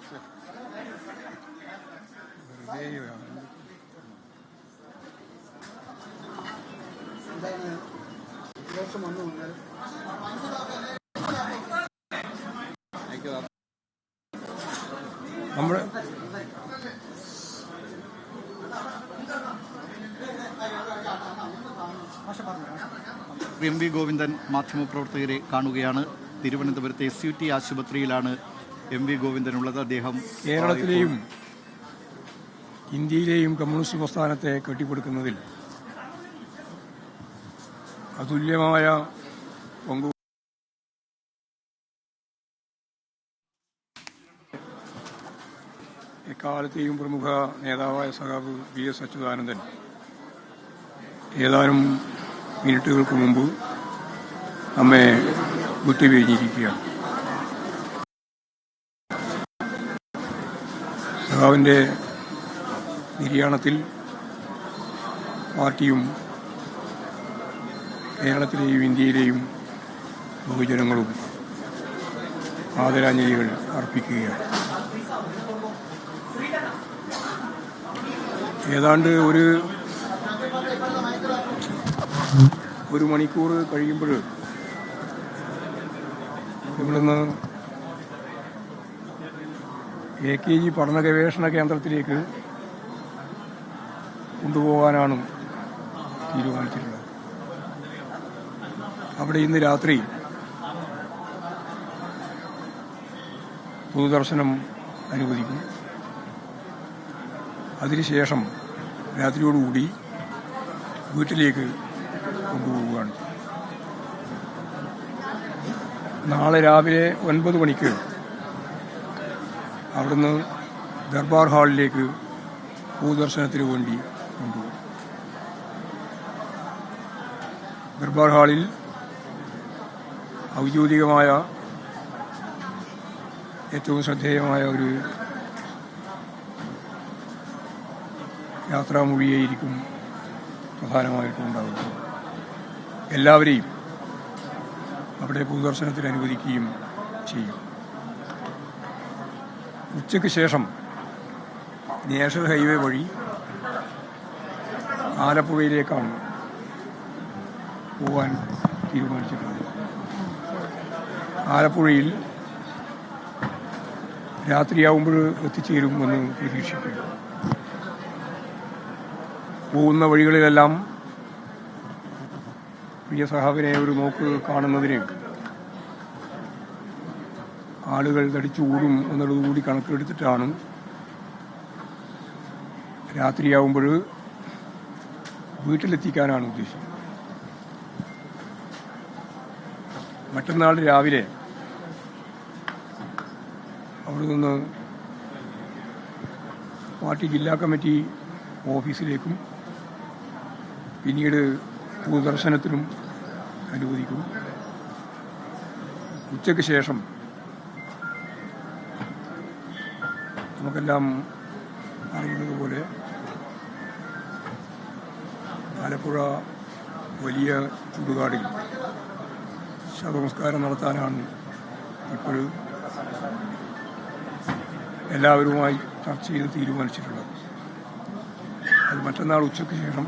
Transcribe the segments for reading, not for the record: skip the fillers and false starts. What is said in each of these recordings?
നമ്മുടെ M V Govindan മാധ്യമപ്രവർത്തകരെ കാണുകയാണ്. തിരുവനന്തപുരത്തെ SUT ആശുപത്രിയിലാണ് എം വി ഗോവിന്ദൻ ഉള്ളത്. അദ്ദേഹം കേരളത്തിലെയും ഇന്ത്യയിലെയും കമ്മ്യൂണിസ്റ്റ് പ്രസ്ഥാനത്തെ കെട്ടിപ്പടുക്കുന്നതിൽ അതുല്യമായ പങ്കു എക്കാലത്തെയും പ്രമുഖ നേതാവായ സഖാവ് VS അച്യുതാനന്ദൻ ഏതാനും മിനിറ്റുകൾക്ക് മുമ്പ് നമ്മെ വിട്ടുപിരിഞ്ഞിരിക്കുകയാണ്. സഖാവിൻ്റെ നിര്യാണത്തിൽ പാർട്ടിയും കേരളത്തിലെയും ഇന്ത്യയിലെയും ബഹുജനങ്ങളും ആദരാഞ്ജലികൾ അർപ്പിക്കുകയാണ്. ഏതാണ്ട് ഒരു മണിക്കൂർ കഴിയുമ്പോൾ ഇവിടുന്ന് AKG പഠന ഗവേഷണ കേന്ദ്രത്തിലേക്ക് കൊണ്ടുപോകാനാണ് തീരുമാനിച്ചിട്ടുള്ളത്. അവിടെ ഇന്ന് രാത്രി പൊതുദർശനം അനുവദിക്കും. അതിനുശേഷം രാത്രിയോടുകൂടി വീട്ടിലേക്ക് കൊണ്ടുപോവുകയാണ്. നാളെ രാവിലെ 9 മണിക്ക് അവിടുന്ന് ദർബാർ ഹാളിലേക്ക് പൊതുദർശനത്തിന് വേണ്ടി കൊണ്ടുപോകും. ദർബാർ ഹാളിൽ ഔദ്യോഗികമായ ഏറ്റവും ശ്രദ്ധേയമായ ഒരു യാത്രാമൊഴിയായിരിക്കും പ്രധാനമായിട്ടും ഉണ്ടാകുന്നത്. എല്ലാവരെയും അവിടെ പൊതുദർശനത്തിന് അനുവദിക്കുകയും ചെയ്യും. ഉച്ചയ്ക്ക് ശേഷം നാഷണൽ ഹൈവേ വഴി ആലപ്പുഴയിലേക്കാണ് പോകാൻ തീരുമാനിച്ചിട്ടുള്ളത്. ആലപ്പുഴയിൽ രാത്രിയാവുമ്പോൾ എത്തിച്ചേരുമെന്ന് പ്രതീക്ഷിക്കുന്നു. പോകുന്ന വഴികളിലെല്ലാം പ്രിയ സഹാബിനെ ഒരു നോക്ക് കാണുന്നതിന് ആളുകൾ തടിച്ചുകൂടും എന്നുള്ളതുകൂടി കണക്കിലെടുത്തിട്ടാണ് രാത്രിയാവുമ്പോൾ വീട്ടിലെത്തിക്കാനാണ് ഉദ്ദേശിക്കുന്നത്. മറ്റന്നാൾ രാവിലെ അവിടെ നിന്ന് പാർട്ടി ജില്ലാ കമ്മിറ്റി ഓഫീസിലേക്കും പിന്നീട് പൊതുദർശനത്തിനും അനുവദിക്കും. ഉച്ചയ്ക്ക് ശേഷം നമുക്കെല്ലാം അറിയുന്നത് പോലെ ആലപ്പുഴ വലിയ ചുടുകാടിൽ ശവസംസ്കാരം നടത്താനാണ് ഇപ്പോഴും എല്ലാവരുമായി ചർച്ച ചെയ്ത് തീരുമാനിച്ചിട്ടുള്ളത്. അത് മറ്റന്നാൾ ഉച്ചയ്ക്ക് ശേഷം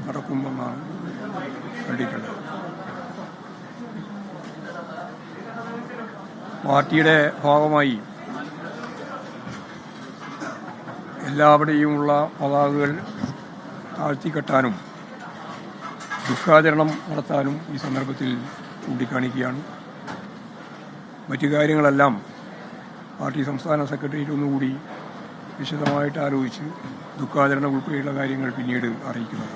നടക്കുമെന്നാണ് കണ്ടിട്ടുള്ളത്. പാർട്ടിയുടെ ഭാഗമായി എല്ലാവിടെയുമുള്ള പതാകകൾ താഴ്ത്തിക്കെട്ടാനും ദുഃഖാചരണം നടത്താനും ഈ സന്ദർഭത്തിൽ ചൂണ്ടിക്കാണിക്കുകയാണ്. മറ്റു കാര്യങ്ങളെല്ലാം പാർട്ടി സംസ്ഥാന സെക്രട്ടേറിയറ്റ് ഒന്നുകൂടി വിശദമായിട്ട് ആലോചിച്ച് ദുഃഖാചരണം ഉൾപ്പെടെയുള്ള കാര്യങ്ങൾ പിന്നീട് അറിയിക്കുന്നത്.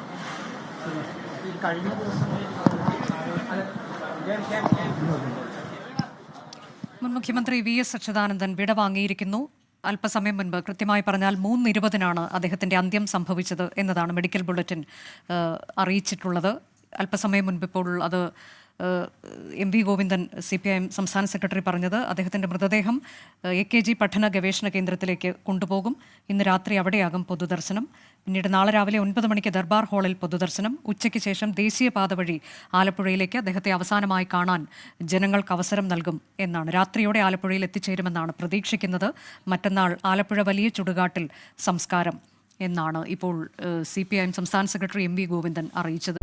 മുൻ മുഖ്യമന്ത്രി VS അച്യുതാനന്ദൻ വിടവാങ്ങിയിരിക്കുന്നു. അല്പസമയം മുൻപ്, കൃത്യമായി പറഞ്ഞാൽ 3:20 അദ്ദേഹത്തിന്റെ അന്ത്യം സംഭവിച്ചത് എന്നതാണ് മെഡിക്കൽ ബുള്ളറ്റിൻ അറിയിച്ചിട്ടുള്ളത്. അല്പസമയം മുൻപ് ഇപ്പോൾ അത് എം വി ഗോവിന്ദൻ CPIM സംസ്ഥാന സെക്രട്ടറി പറഞ്ഞത് അദ്ദേഹത്തിൻ്റെ മൃതദേഹം AKG പഠന ഗവേഷണ കേന്ദ്രത്തിലേക്ക് കൊണ്ടുപോകും. ഇന്ന് രാത്രി അവിടെയാകും പൊതുദർശനം. പിന്നീട് നാളെ രാവിലെ 9 മണിക്ക് ദർബാർ ഹാളിൽ പൊതുദർശനം. ഉച്ചയ്ക്ക് ശേഷം ദേശീയപാത വഴി ആലപ്പുഴയിലേക്ക് അദ്ദേഹത്തെ അവസാനമായി കാണാൻ ജനങ്ങൾക്ക് അവസരം നൽകും എന്നാണ്. രാത്രിയോടെ ആലപ്പുഴയിൽ എത്തിച്ചേരുമെന്നാണ് പ്രതീക്ഷിക്കുന്നത്. മറ്റന്നാൾ ആലപ്പുഴ വലിയ ചുടുകാട്ടിൽ സംസ്കാരം എന്നാണ് ഇപ്പോൾ CPIM സംസ്ഥാന സെക്രട്ടറി MV ഗോവിന്ദൻ അറിയിച്ചത്.